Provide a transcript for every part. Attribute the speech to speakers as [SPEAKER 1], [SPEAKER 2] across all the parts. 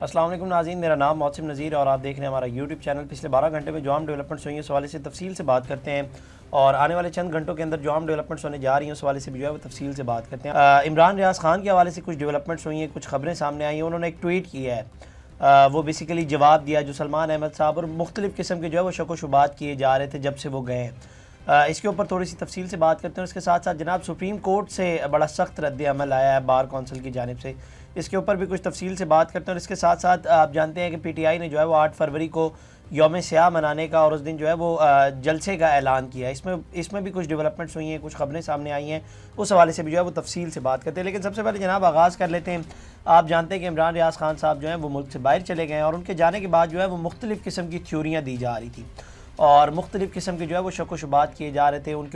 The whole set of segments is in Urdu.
[SPEAKER 1] السلام علیکم ناظرین، میرا نام محسن نذیر اور آپ دیکھ رہے ہیں ہمارا یوٹیوب چینل۔ پچھلے 12 گھنٹے میں جو عام ڈیولپمنٹس ہوئی ہیں اس حوالے سے تفصیل سے بات کرتے ہیں، اور آنے والے چند گھنٹوں کے اندر جو عام ڈیولپمنٹس ہونے جا رہی ہیں اس حوالے سے بھی جو ہے وہ تفصیل سے بات کرتے ہیں۔ عمران ریاض خان کے حوالے سے کچھ ڈیولپمنٹس ہوئی ہیں، کچھ خبریں سامنے آئی ہیں۔ انہوں نے ایک ٹویٹ کیا ہے، وہ بیسیکلی جواب دیا جو سلمان احمد صاحب اور مختلف قسم کے جو ہے وہ شک و شبہات کیے جا رہے تھے جب سے وہ گئے ہیں۔ اس کے اوپر تھوڑی سی تفصیل سے بات کرتے ہیں۔ اس کے ساتھ ساتھ جناب سپریم کورٹ سے بڑا سخت رد عمل آیا ہے بار کونسل کی جانب سے، اس کے اوپر بھی کچھ تفصیل سے بات کرتے ہیں۔ اور اس کے ساتھ ساتھ آپ جانتے ہیں کہ پی ٹی آئی نے جو ہے وہ 8 فروری کو یوم سیاہ منانے کا اور اس دن جو ہے وہ جلسے کا اعلان کیا ہے۔ اس میں بھی کچھ ڈیولپمنٹس ہوئی ہیں، کچھ خبریں سامنے آئی ہیں، اس حوالے سے بھی جو ہے وہ تفصیل سے بات کرتے ہیں۔ لیکن سب سے پہلے جناب آغاز کر لیتے ہیں۔ آپ جانتے ہیں کہ عمران ریاض خان صاحب جو ہیں وہ ملک سے باہر چلے گئے ہیں، اور ان کے جانے کے بعد جو ہے وہ مختلف قسم کی تھیوریاں دی جا رہی تھیں اور مختلف قسم کے جو ہے وہ شک و شبہات کیے جا رہے تھے، ان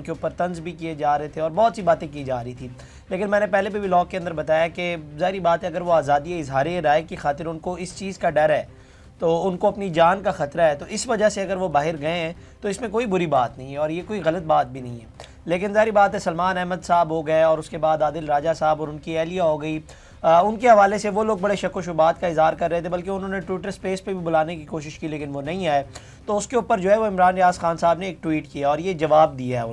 [SPEAKER 1] کے اوپر طنز بھی کیے جا رہے تھے اور بہت سی باتیں کی جا رہی تھی۔ لیکن میں نے پہلے بھی ولاگ کے اندر بتایا کہ ظاہری بات ہے اگر وہ آزادی اظہار رائے کی خاطر ان کو اس چیز کا ڈر ہے تو ان کو اپنی جان کا خطرہ ہے، تو اس وجہ سے اگر وہ باہر گئے ہیں تو اس میں کوئی بری بات نہیں ہے اور یہ کوئی غلط بات بھی نہیں ہے۔ لیکن ظاہری بات ہے سلمان احمد صاحب ہو گئے اور اس کے بعد عادل راجہ صاحب اور ان کی اہلیہ ہو گئی، ان کے حوالے سے وہ لوگ بڑے شک و شبہات کا اظہار کر رہے تھے، بلکہ انہوں نے ٹویٹر سپیس پہ بھی بلانے کی کوشش کی لیکن وہ نہیں آئے۔ تو اس کے اوپر جو ہے وہ عمران ریاض خان صاحب نے ایک ٹویٹ کیا اور یہ جواب دیا ہے۔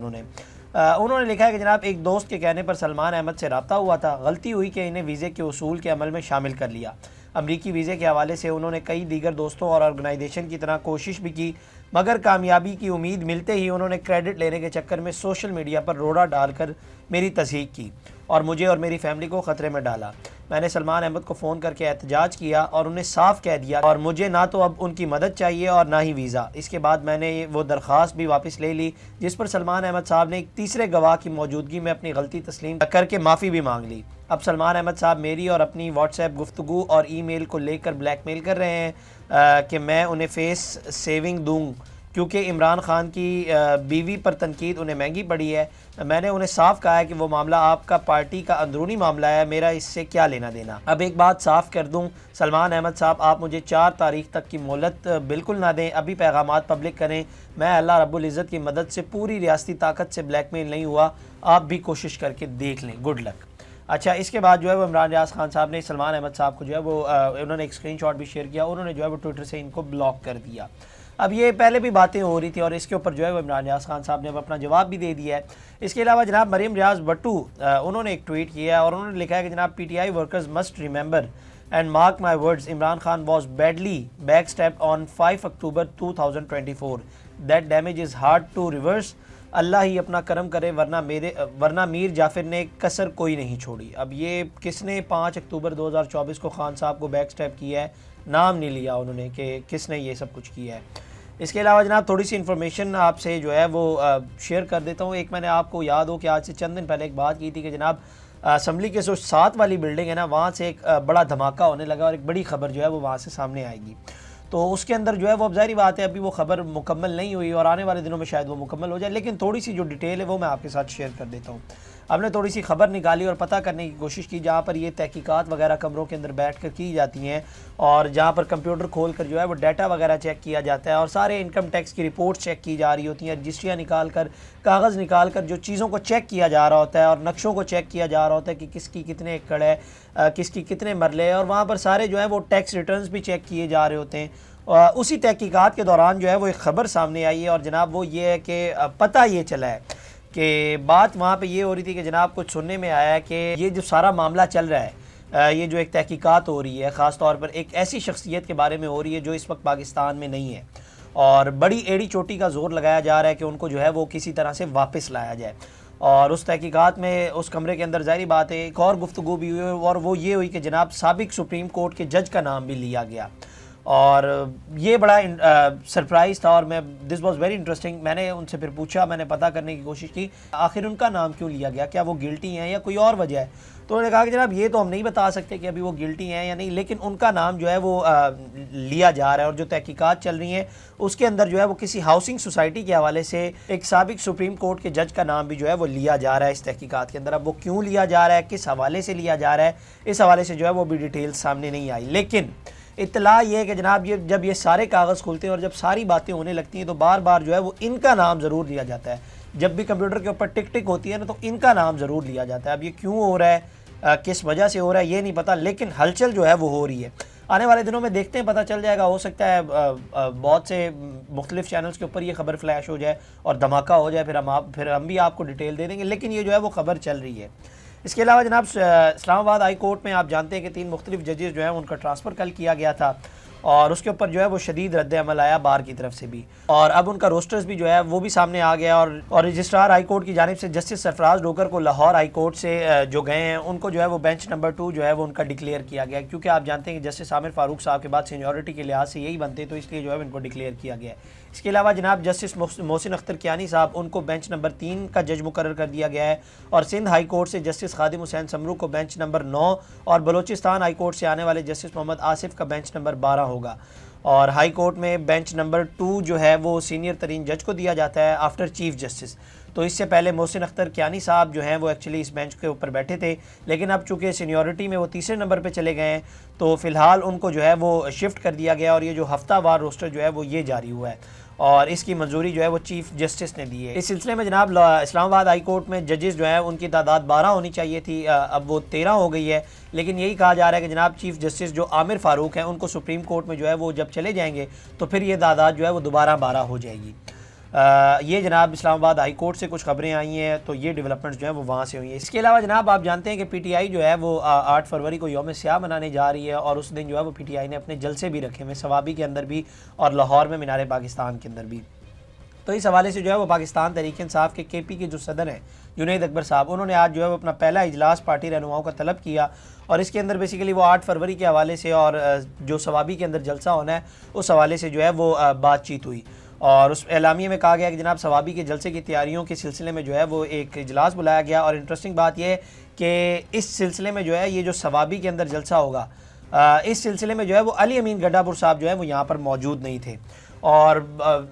[SPEAKER 1] انہوں نے لکھا ہے کہ جناب ایک دوست کے کہنے پر سلمان احمد سے رابطہ ہوا تھا، غلطی ہوئی کہ انہیں ویزے کے اصول کے عمل میں شامل کر لیا۔ امریکی ویزے کے حوالے سے انہوں نے کئی دیگر دوستوں اور آرگنائزیشن کی طرح کوشش بھی کی، مگر کامیابی کی امید ملتے ہی انہوں نے کریڈٹ لینے کے چکر میں سوشل میڈیا پر روڑا ڈال کر میری تصحیح کی اور مجھے اور میری فیملی کو خطرے میں ڈالا۔ میں نے سلمان احمد کو فون کر کے احتجاج کیا اور انہیں صاف کہہ دیا اور مجھے نہ تو اب ان کی مدد چاہیے اور نہ ہی ویزا۔ اس کے بعد میں نے وہ درخواست بھی واپس لے لی، جس پر سلمان احمد صاحب نے ایک تیسرے گواہ کی موجودگی میں اپنی غلطی تسلیم کر کے معافی بھی مانگ لی۔ اب سلمان احمد صاحب میری اور اپنی واٹس ایپ گفتگو اور ای میل کو لے کر بلیک میل کر رہے ہیں کہ میں انہیں فیس سیونگ دوں، کیونکہ عمران خان کی بیوی پر تنقید انہیں مہنگی پڑی ہے۔ میں نے انہیں صاف کہا ہے کہ وہ معاملہ آپ کا پارٹی کا اندرونی معاملہ ہے، میرا اس سے کیا لینا دینا۔ اب ایک بات صاف کر دوں سلمان احمد صاحب، آپ مجھے 4 تاریخ تک کی مہلت بالکل نہ دیں، ابھی پیغامات پبلک کریں۔ میں اللہ رب العزت کی مدد سے پوری ریاستی طاقت سے بلیک میل نہیں ہوا، آپ بھی کوشش کر کے دیکھ لیں، گڈ لک۔ اچھا، اس کے بعد جو ہے وہ عمران ریاض خان صاحب نے سلمان احمد صاحب کو جو ہے وہ انہوں نے ایک اسکرین شاٹ بھی شیئر کیا، انہوں نے جو ہے وہ ٹویٹر سے ان کو بلاک کر دیا۔ اب یہ پہلے بھی باتیں ہو رہی تھی اور اس کے اوپر جو ہے وہ عمران ریاض خان صاحب نے اب اپنا جواب بھی دے دیا ہے۔ اس کے علاوہ جناب مریم ریاض بٹو انہوں نے ایک ٹویٹ کیا ہے اور انہوں نے لکھا ہے کہ جناب P T I workers must remember and mark my words, Imran Khan was badly back stepped on 5 October 2024، that damage is hard to reverse, Allah ہی اپنا کرم کرے ورنہ میر جعفر نے کسر کوئی نہیں چھوڑی۔ اب یہ کس نے 5 اکتوبر 2024 کو خان صاحب کو بیک اسٹیپ کیا ہے، نام نہیں لیا انہوں نے کہ کس نے یہ سب کچھ کیا ہے۔ اس کے علاوہ جناب تھوڑی سی انفارمیشن آپ سے جو ہے وہ شیئر کر دیتا ہوں۔ ایک میں نے آپ کو یاد ہو کہ آج سے چند دن پہلے ایک بات کی تھی کہ جناب اسمبلی کے جو 7 والی بلڈنگ ہے نا، وہاں سے ایک بڑا دھماکہ ہونے لگا اور ایک بڑی خبر جو ہے وہ وہاں سے سامنے آئے گی۔ تو اس کے اندر جو ہے وہ اب ظاہری بات ہے ابھی وہ خبر مکمل نہیں ہوئی اور آنے والے دنوں میں شاید وہ مکمل ہو جائے، لیکن تھوڑی سی جو ڈیٹیل ہے وہ میں آپ کے ساتھ شیئر کر دیتا ہوں۔ ہم نے تھوڑی سی خبر نکالی اور پتہ کرنے کی کوشش کی جہاں پر یہ تحقیقات وغیرہ کمروں کے اندر بیٹھ کر کی جاتی ہیں اور جہاں پر کمپیوٹر کھول کر جو ہے وہ ڈیٹا وغیرہ چیک کیا جاتا ہے اور سارے انکم ٹیکس کی رپورٹ چیک کی جا رہی ہوتی ہیں، رجسٹریاں نکال کر کاغذ نکال کر جو چیزوں کو چیک کیا جا رہا ہوتا ہے اور نقشوں کو چیک کیا جا رہا ہوتا ہے کہ کس کی کتنے ایکڑ ہے، کس کی کتنے مرلے ہے، اور وہاں پر سارے جو ہے وہ ٹیکس ریٹرنز بھی چیک کیے جا رہے ہوتے ہیں۔ اسی تحقیقات کے دوران جو ہے وہ ایک خبر سامنے آئی ہے اور جناب وہ یہ ہے کہ پتہ یہ چلا ہے کہ بات وہاں پہ یہ ہو رہی تھی کہ جناب کچھ سننے میں آیا ہے کہ یہ جو سارا معاملہ چل رہا ہے، یہ جو ایک تحقیقات ہو رہی ہے خاص طور پر ایک ایسی شخصیت کے بارے میں ہو رہی ہے جو اس وقت پاکستان میں نہیں ہے، اور بڑی ایڑی چوٹی کا زور لگایا جا رہا ہے کہ ان کو جو ہے وہ کسی طرح سے واپس لایا جائے۔ اور اس تحقیقات میں اس کمرے کے اندر ظاہری بات ہے ایک اور گفتگو بھی ہوئی اور وہ یہ ہوئی کہ جناب سابق سپریم کورٹ کے جج کا نام بھی لیا گیا، اور یہ بڑا سرپرائز تھا اور دس واز ویری انٹرسٹنگ۔ میں نے ان سے پھر پوچھا، میں نے پتہ کرنے کی کوشش کی آخر ان کا نام کیوں لیا گیا، کیا وہ گلٹی ہیں یا کوئی اور وجہ ہے۔ تو انہوں نے کہا کہ جناب یہ تو ہم نہیں بتا سکتے کہ ابھی وہ گلٹی ہیں یا نہیں، لیکن ان کا نام جو ہے وہ لیا جا رہا ہے، اور جو تحقیقات چل رہی ہیں اس کے اندر جو ہے وہ کسی ہاؤسنگ سوسائٹی کے حوالے سے ایک سابق سپریم کورٹ کے جج کا نام بھی جو ہے وہ لیا جا رہا ہے اس تحقیقات کے اندر۔ اب وہ کیوں لیا جا رہا ہے، کس حوالے سے لیا جا رہا ہے، اس حوالے سے جو ہے وہ بھی ڈیٹیل سامنے نہیں آئی، لیکن اطلاع یہ ہے کہ جناب جب یہ سارے کاغذ کھلتے ہیں اور جب ساری باتیں ہونے لگتی ہیں تو بار بار جو ہے وہ ان کا نام ضرور لیا جاتا ہے۔ جب بھی کمپیوٹر کے اوپر ٹک ٹک ہوتی ہے نا تو ان کا نام ضرور لیا جاتا ہے۔ اب یہ کیوں ہو رہا ہے، کس وجہ سے ہو رہا ہے یہ نہیں پتہ، لیکن ہلچل جو ہے وہ ہو رہی ہے۔ آنے والے دنوں میں دیکھتے ہیں، پتہ چل جائے گا، ہو سکتا ہے بہت سے مختلف چینلز کے اوپر یہ خبر فلیش ہو جائے اور دھماکہ ہو جائے، پھر ہم بھی آپ کو ڈیٹیل دے دیں گے، لیکن یہ جو ہے وہ خبر چل رہی ہے۔ اس کے علاوہ جناب اسلام آباد ہائی کورٹ میں آپ جانتے ہیں کہ 3 مختلف ججز جو ہیں ان کا ٹرانسفر کل کیا گیا تھا، اور اس کے اوپر جو ہے وہ شدید رد عمل آیا بار کی طرف سے بھی، اور اب ان کا روسٹرز بھی جو ہے وہ بھی سامنے آ گیا، اور رجسٹرار ہائی کورٹ کی جانب سے جسٹس سرفراز ڈوگر کو لاہور ہائی کورٹ سے جو گئے ہیں ان کو جو ہے وہ بینچ نمبر 2 جو ہے وہ ان کا ڈکلیئر کیا گیا، کیونکہ آپ جانتے ہیں کہ جسٹس عامر فاروق صاحب کے بعد سینیورٹی کے لحاظ سے یہی بنتے، تو اس لیے جو ہے ان کو ڈکلیئر کیا گیا ہے۔ اس کے علاوہ جناب جسٹس محسن اختر کیانی صاحب، ان کو بینچ نمبر 3 کا جج مقرر کر دیا گیا ہے، اور سندھ ہائی کورٹ سے جسٹس خادم حسین سمرو کو بینچ نمبر 9، اور بلوچستان ہائی کورٹ سے آنے والے جسٹس محمد آصف کا بینچ نمبر 12 ہوگا۔ اور ہائی کورٹ میں بینچ نمبر 2 جو ہے وہ سینئر ترین جج کو دیا جاتا ہے آفٹر چیف جسٹس، تو اس سے پہلے محسن اختر کیانی صاحب جو ہیں وہ ایکچولی اس بینچ کے اوپر بیٹھے تھے، لیکن اب چونکہ سینیورٹی میں وہ تیسرے نمبر پہ چلے گئے ہیں، تو فی الحال ان کو جو ہے وہ شفٹ کر دیا گیا، اور یہ جو ہفتہ وار روسٹر جو ہے وہ یہ جاری ہوا ہے، اور اس کی منظوری جو ہے وہ چیف جسٹس نے دی ہے۔ اس سلسلے میں جناب اسلام آباد ہائی کورٹ میں ججز جو ہیں ان کی تعداد 12 ہونی چاہیے تھی، اب وہ 13 ہو گئی ہے، لیکن یہی کہا جا رہا ہے کہ جناب چیف جسٹس جو عامر فاروق ہیں ان کو سپریم کورٹ میں جو ہے وہ جب چلے جائیں گے تو پھر یہ تعداد جو ہے وہ دوبارہ 12 ہو جائے گی۔ یہ جناب اسلام آباد ہائی کورٹ سے کچھ خبریں آئی ہیں، تو یہ ڈیولپمنٹس جو ہیں وہ وہاں سے ہوئی ہیں۔ اس کے علاوہ جناب آپ جانتے ہیں کہ پی ٹی آئی جو ہے وہ 8 فروری کو یوم سیاہ منانے جا رہی ہے، اور اس دن جو ہے وہ پی ٹی آئی نے اپنے جلسے بھی رکھے ہوئے ثوابی کے اندر بھی اور لاہور میں مینار پاکستان کے اندر بھی۔ تو اس حوالے سے جو ہے وہ پاکستان تحریک انصاف کے کے پی کے جو صدر ہیں جنید اکبر صاحب، انہوں نے آج جو ہے وہ اپنا پہلا اجلاس پارٹی رہنماؤں کا طلب کیا، اور اس کے اندر بیسیکلی وہ 8 فروری کے حوالے سے اور جو ثوابی کے اندر جلسہ ہونا ہے اس حوالے سے جو ہے وہ بات چیت ہوئی، اور اس اعلامیے میں کہا گیا کہ جناب ثوابی کے جلسے کی تیاریوں کے سلسلے میں جو ہے وہ ایک اجلاس بلایا گیا، اور انٹرسٹنگ بات یہ ہے کہ اس سلسلے میں جو ہے یہ جو ثوابی کے اندر جلسہ ہوگا، اس سلسلے میں جو ہے وہ علی امین گڈھا پور صاحب جو ہے وہ یہاں پر موجود نہیں تھے، اور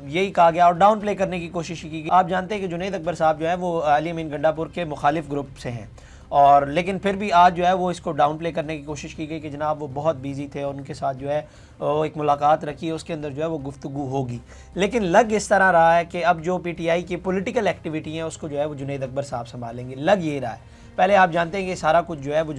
[SPEAKER 1] یہی کہا گیا اور ڈاؤن پلے کرنے کی کوشش کی گئی۔ آپ جانتے ہیں کہ جنید اکبر صاحب جو ہے وہ علی امین گڈھا پور کے مخالف گروپ سے ہیں، اور لیکن پھر بھی آج جو ہے وہ اس کو ڈاؤن پلے کرنے کی کوشش کی گئی کہ جناب وہ بہت بیزی تھے، اور ان کے ساتھ جو ہے وہ ایک ملاقات رکھی ہے، اس کے اندر جو ہے وہ گفتگو ہوگی، لیکن لگ اس طرح رہا ہے کہ اب جو پی ٹی آئی کی پولیٹیکل ایکٹیویٹی ہیں اس کو جو ہے وہ جنید اکبر صاحب سنبھالیں گے، لگ یہ رہا ہے۔ پہلے آپ جانتے ہیں کہ سارا کچھ جو ہے وہ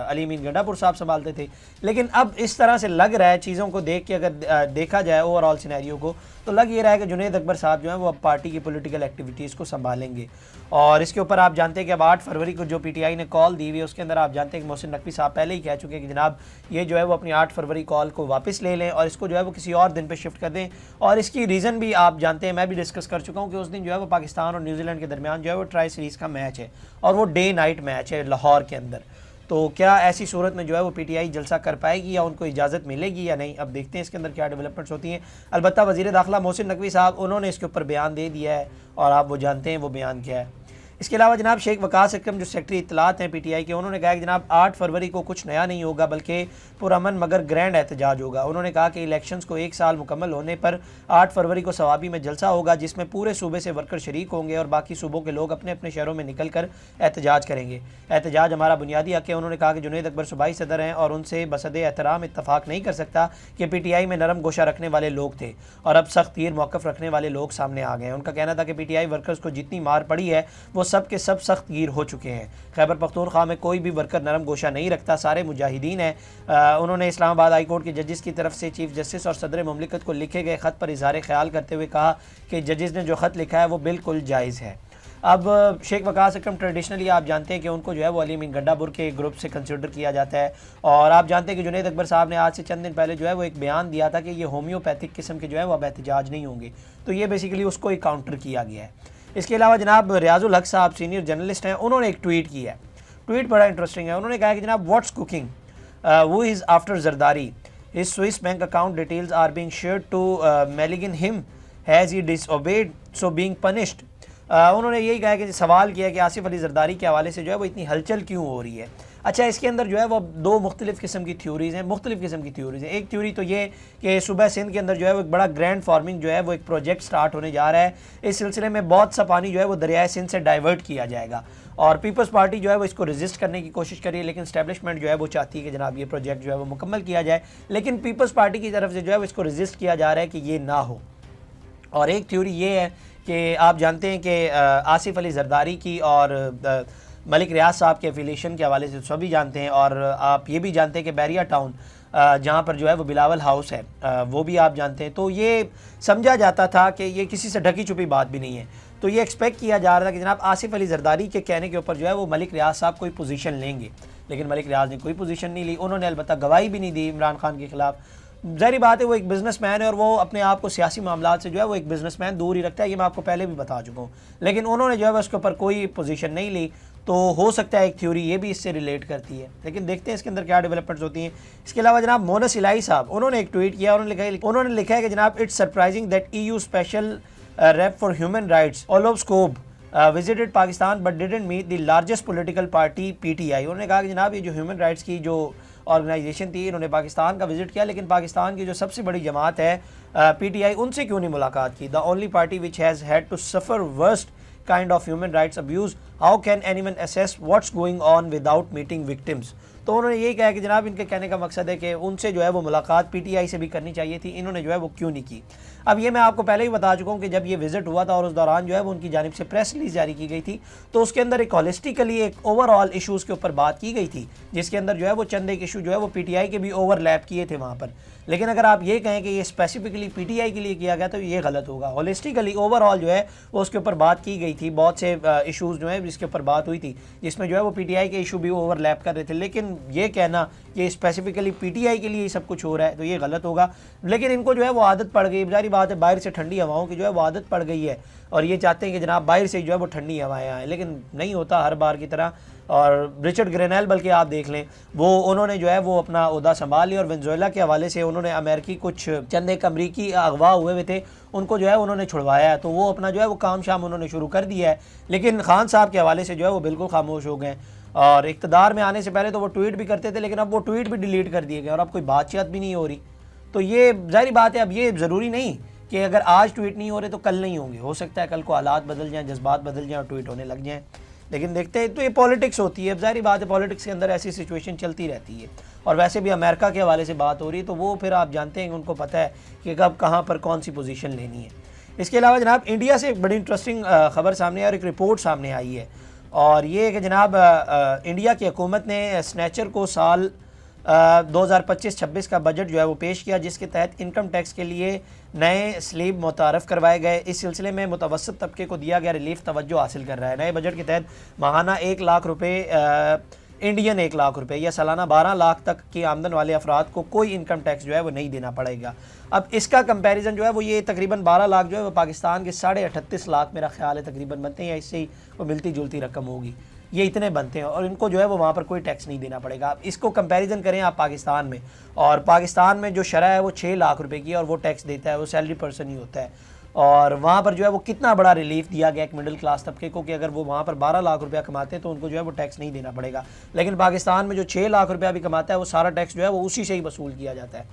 [SPEAKER 1] علی امین گڈھا پور صاحب سنبھالتے تھے، لیکن اب اس طرح سے لگ رہا ہے چیزوں کو دیکھ کے، اگر دیکھا جائے اوور آل سینیریو کو، تو لگ یہ رہا ہے کہ جنید اکبر صاحب جو ہیں وہ اب پارٹی کی پولیٹیکل ایکٹیویٹیز کو سنبھالیں گے، اور اس کے اوپر آپ جانتے ہیں کہ اب 8 فروری کو جو پی ٹی آئی نے کال دی ہوئی ہے اس کے اندر آپ جانتے ہیں کہ محسن نقوی صاحب پہلے ہی کہہ چکے ہیں کہ جناب یہ جو ہے وہ اپنی 8 فروری کال کو واپس لے لیں، اور اس کو جو ہے وہ کسی اور دن پہ شفٹ کر دیں، اور اس کی ریزن بھی آپ جانتے ہیں، میں بھی ڈسکس کر چکا ہوں کہ اس دن جو ہے وہ پاکستان اور نیوزی لینڈ کے درمیان جو ہے وہ ٹرائی سیریز کا میچ ہے، اور وہ ڈے نائٹ میچ ہے لاہور کے اندر، تو کیا ایسی صورت میں جو ہے وہ پی ٹی آئی جلسہ کر پائے گی یا ان کو اجازت ملے گی یا نہیں، اب دیکھتے ہیں اس کے اندر کیا ڈیولپمنٹس ہوتی ہیں۔ البتہ وزیر داخلہ محسن نقوی صاحب انہوں نے اس کے اوپر بیان دے دیا ہے، اور آپ وہ جانتے ہیں وہ بیان کیا ہے۔ اس کے علاوہ جناب شیخ وقاص اکرم جو سیکرٹری اطلاعات ہیں پی ٹی آئی کے، انہوں نے کہا کہ جناب 8 فروری کو کچھ نیا نہیں ہوگا بلکہ پرامن مگر گرینڈ احتجاج ہوگا۔ انہوں نے کہا کہ الیکشنز کو 1 سال مکمل ہونے پر 8 فروری کو ثوابی میں جلسہ ہوگا، جس میں پورے صوبے سے ورکر شریک ہوں گے، اور باقی صوبوں کے لوگ اپنے اپنے شہروں میں نکل کر احتجاج کریں گے۔ احتجاج ہمارا بنیادی حق ہے۔ انہوں نے کہا کہ جنید اکبر صوبائی صدر ہیں، اور ان سے بصد احترام اتفاق نہیں کر سکتا کہ پی ٹی آئی میں نرم گوشہ رکھنے والے لوگ تھے اور اب سخت تیر موقف رکھنے والے لوگ سامنے آ گئے ہیں۔ ان کا کہنا تھا کہ پی ٹی آئی ورکرز کو جتنی مار پڑی ہے وہ سب کے سب سخت گیر ہو چکے ہیں۔ خیبر پختونخوا میں کوئی بھی ورکر نرم گوشہ نہیں رکھتا، سارے مجاہدین ہیں۔ انہوں نے اسلام آباد ہائی کورٹ کے ججز کی طرف سے چیف جسٹس اور صدر مملکت کو لکھے گئے خط پر اظہار خیال کرتے ہوئے کہا کہ ججز نے جو خط لکھا ہے وہ بالکل جائز ہے۔ اب شیخ وقاص اکرم ٹریڈیشنلی آپ جانتے ہیں کہ ان کو جو ہے وہ علی امین گڈھا پور کے گروپ سے کنسیڈر کیا جاتا ہے، اور آپ جانتے ہیں کہ جنید اکبر صاحب نے آج سے چند دن پہلے جو ہے وہ ایک بیان دیا تھا کہ یہ ہومیوپیتھک قسم کے جو ہے وہ اب احتجاج نہیں ہوں گے، تو یہ بیسیکلی اس کو ہی کاؤنٹر کیا گیا ہے۔ اس کے علاوہ جناب ریاض الحق صاحب سینئر جرنلسٹ ہیں، انہوں نے ایک ٹویٹ کیا ہے، ٹویٹ بڑا انٹرسٹنگ ہے۔ انہوں نے کہا کہ جناب what's cooking who is after Zardari, his Swiss bank account details are being shared to Maligan him, has he disobeyed so being punished۔ انہوں نے یہی کہا کہ سوال کیا کہ آصف علی زرداری کے حوالے سے جو ہے وہ اتنی ہلچل کیوں ہو رہی ہے۔ اچھا، اس کے اندر جو ہے وہ 2 مختلف قسم کی تھیوریز ہیں۔ ایک تھیوری تو یہ کہ صوبہ سندھ کے اندر جو ہے وہ ایک بڑا گرینڈ فارمنگ جو ہے وہ ایک پروجیکٹ سٹارٹ ہونے جا رہا ہے، اس سلسلے میں بہت سا پانی جو ہے وہ دریائے سندھ سے ڈائیورٹ کیا جائے گا، اور پیپلز پارٹی جو ہے وہ اس کو ریزسٹ کرنے کی کوشش کر رہی ہے، لیکن اسٹیبلشمنٹ جو ہے وہ چاہتی ہے کہ جناب یہ پروجیکٹ جو ہے وہ مکمل کیا جائے، لیکن پیپلز پارٹی کی طرف سے جو ہے وہ اس کو ریزسٹ کیا جا رہا ہے کہ یہ نہ ہو۔ اور ایک تھیوری یہ ہے کہ آپ جانتے ہیں کہ آصف علی زرداری کی اور ملک ریاض صاحب کے افیلیشن کے حوالے سے سبھی جانتے ہیں، اور آپ یہ بھی جانتے ہیں کہ بیریا ٹاؤن جہاں پر جو ہے وہ بلاول ہاؤس ہے وہ بھی آپ جانتے ہیں. تو یہ سمجھا جاتا تھا کہ یہ کسی سے ڈھکی چھپی بات بھی نہیں ہے. تو یہ ایکسپیکٹ کیا جا رہا تھا کہ جناب آصف علی زرداری کے کہنے کے اوپر جو ہے وہ ملک ریاض صاحب کوئی پوزیشن لیں گے, لیکن ملک ریاض نے کوئی پوزیشن نہیں لی. انہوں نے البتہ گواہی بھی نہیں دی عمران خان کے خلاف. ظاہری بات ہے وہ ایک بزنس مین ہے اور وہ اپنے آپ کو سیاسی معاملات سے جو ہے وہ ایک بزنس مین دور ہی رکھتا ہے, یہ میں آپ کو پہلے بھی بتا چکا ہوں. لیکن انہوں نے جو ہے اس کے اوپر کوئی پوزیشن نہیں لی. تو ہو سکتا ہے ایک تھیوری یہ بھی اس سے ریلیٹ کرتی ہے, لیکن دیکھتے ہیں اس کے اندر کیا ڈیولپمنٹس ہوتی ہیں. اس کے علاوہ جناب مونس الہی صاحب انہوں نے ایک ٹویٹ کیا, انہوں نے لکھا ہے کہ جناب it's surprising that EU special rep for human rights Olof Skoog visited Pakistan but didn't meet the largest political party PTI. انہوں نے کہا کہ جناب یہ جو ہیومن رائٹس کی جو آرگنائزیشن تھی انہوں نے پاکستان کا وزٹ کیا, لیکن پاکستان کی جو سب سے بڑی جماعت ہے PTI ان سے کیوں نہیں ملاقات کی. the only party which has had to suffer worst kind of human rights abuse, how can anyone assess what's going on without meeting victims. تو انہوں نے یہی کہا کہ جناب ان کے کہنے کا مقصد ہے کہ ان سے جو ہے وہ ملاقات PTI سے بھی کرنی چاہیے تھی, انہوں نے جو ہے وہ کیوں نہیں کی. اب یہ میں آپ کو پہلے ہی بتا چکا ہوں کہ جب یہ وزٹ ہوا تھا اور اس دوران جو ہے وہ ان کی جانب سے پریس ریلیز جاری کی گئی تھی, تو اس کے اندر ایک ہولسٹیکلی ایک اوور آل ایشوز کے اوپر بات کی گئی تھی, جس کے اندر جو ہے وہ چند ایک ایشو جو ہے وہ PTI کے بھی اوور لیپ کیے تھے وہاں پر. لیکن اگر آپ یہ کہیں کہ یہ اسپیسیفکلی PTI کے لیے کیا گیا تو یہ غلط ہوگا. ہولسٹیکلی اوور آل جو ہے وہ اس کے اوپر بات کی گئی تھی, بہت سے ایشوز جو ہیں جس کے اوپر بات ہوئی تھی, جس میں جو ہے وہ PTI کے ایشو بھی اوور لیپ کر رہے تھے. لیکن یہ کہنا کہ اسپیسیفکلی PTI کے لیے یہ سب کچھ ہو رہا ہے تو یہ غلط ہوگا. لیکن ان کو جو ہے وہ عادت پڑ گئی, ظاہری بات ہے باہر سے ٹھنڈی ہواؤں کی جو ہے وہ عادت پڑ گئی ہے, اور یہ چاہتے ہیں کہ جناب باہر سے جو ہے وہ ٹھنڈی ہوائیں آئیں, لیکن نہیں ہوتا ہر بار کی طرح. اور رچرڈ گرینیل بلکہ آپ دیکھ لیں وہ انہوں نے جو ہے وہ اپنا عہدہ سنبھال لیا, اور وینزویلا کے حوالے سے انہوں نے امریکی کچھ چند ایک امریکی اغوا ہوئے تھے ان کو جو ہے انہوں نے چھڑوایا ہے, تو وہ اپنا جو ہے وہ کام شام انہوں نے شروع کر دیا ہے. لیکن خان صاحب کے حوالے سے جو ہے وہ بالکل خاموش ہو گئے, اور اقتدار میں آنے سے پہلے تو وہ ٹویٹ بھی کرتے تھے, لیکن اب وہ ٹویٹ بھی ڈیلیٹ کر دیے گئے اور اب کوئی بات چیت بھی نہیں ہو رہی. تو یہ ظاہری بات ہے, اب یہ ضروری نہیں کہ اگر آج ٹویٹ نہیں ہو رہے تو کل نہیں ہوں گے, ہو سکتا ہے کل کو حالات بدل جائیں, جذبات بدل جائیں اور ٹویٹ ہونے لگ جائیں. لیکن دیکھتے ہیں, تو یہ پالیٹکس ہوتی ہے. اب ظاہری بات ہے پالیٹکس کے اندر ایسی سچویشن چلتی رہتی ہے, اور ویسے بھی امریکہ کے حوالے سے بات ہو رہی ہے تو وہ پھر آپ جانتے ہیں کہ ان کو پتہ ہے کہ کب کہاں پر کون سی پوزیشن لینی ہے. اس کے علاوہ جناب انڈیا سے ایک بڑی انٹرسٹنگ خبر سامنے آئی اور ایک رپورٹ سامنے آئی ہے, اور یہ کہ جناب انڈیا کی حکومت نے سنیچر کو سال 2025-26 کا بجٹ جو ہے وہ پیش کیا, جس کے تحت انکم ٹیکس کے لیے نئے سلیب متعارف کروائے گئے. اس سلسلے میں متوسط طبقے کو دیا گیا ریلیف توجہ حاصل کر رہا ہے. نئے بجٹ کے تحت ماہانہ 1 لاکھ روپے انڈین 1 لاکھ روپے یا سالانہ 12 لاکھ تک کی آمدن والے افراد کو کوئی انکم ٹیکس جو ہے وہ نہیں دینا پڑے گا. اب اس کا کمپیریزن جو ہے وہ یہ تقریباً 12 لاکھ جو ہے وہ پاکستان کے 38.5 لاکھ میرا خیال ہے تقریباً بنتے ہیں, یا اس سے ہی وہ ملتی جلتی رقم ہوگی, یہ اتنے بنتے ہیں, اور ان کو جو ہے وہ وہاں پر کوئی ٹیکس نہیں دینا پڑے گا. اب اس کو کمپیریزن کریں آپ پاکستان میں, اور پاکستان میں جو شرح ہے وہ 6 لاکھ روپے کی ہے اور وہ ٹیکس دیتا ہے, وہ سیلری پرسن ہی ہوتا ہے, اور وہاں پر جو ہے وہ کتنا بڑا ریلیف دیا گیا ایک مڈل کلاس طبقے کو کہ اگر وہ وہاں پر 12 لاکھ روپیہ کماتے ہیں تو ان کو جو ہے وہ ٹیکس نہیں دینا پڑے گا. لیکن پاکستان میں جو 6 لاکھ روپیہ بھی کماتا ہے وہ سارا ٹیکس جو ہے وہ اسی سے ہی وصول کیا جاتا ہے.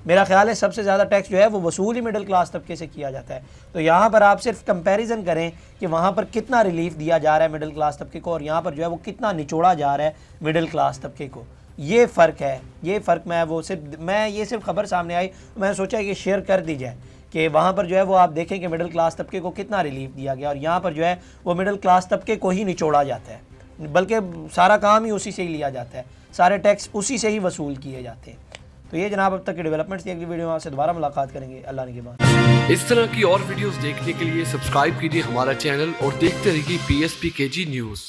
[SPEAKER 1] میرا خیال ہے سب سے زیادہ ٹیکس جو ہے وہ وصول ہی مڈل کلاس طبقے سے کیا جاتا ہے. تو یہاں پر آپ صرف کمپیریزن کریں کہ وہاں پر کتنا ریلیف دیا جا رہا ہے مڈل کلاس طبقے کو, اور یہاں پر جو ہے وہ کتنا نچوڑا جا رہا ہے مڈل کلاس طبقے کو. یہ فرق ہے, یہ فرق یہ صرف خبر سامنے آئی, میں نے سوچا کہ شیئر کر دی جائے کہ وہاں پر جو ہے وہ آپ دیکھیں کہ مڈل کلاس طبقے کو کتنا ریلیف دیا گیا, اور یہاں پر جو ہے وہ مڈل کلاس طبقے کو ہی نچوڑا جاتا ہے, بلکہ سارا کام ہی اسی سے ہی لیا جاتا ہے, سارے ٹیکس اسی سے ہی وصول کیے جاتے ہیں. تو یہ جناب اب تک کی ڈیولپمنٹس تھی. اگلی ویڈیو میں آپ سے دوبارہ ملاقات کریں گے اللہ نے کے بعد.
[SPEAKER 2] اس طرح کی اور ویڈیوز دیکھنے کے لیے سبسکرائب کیجیے ہمارا چینل اور دیکھتے رہیے PSPKG نیوز.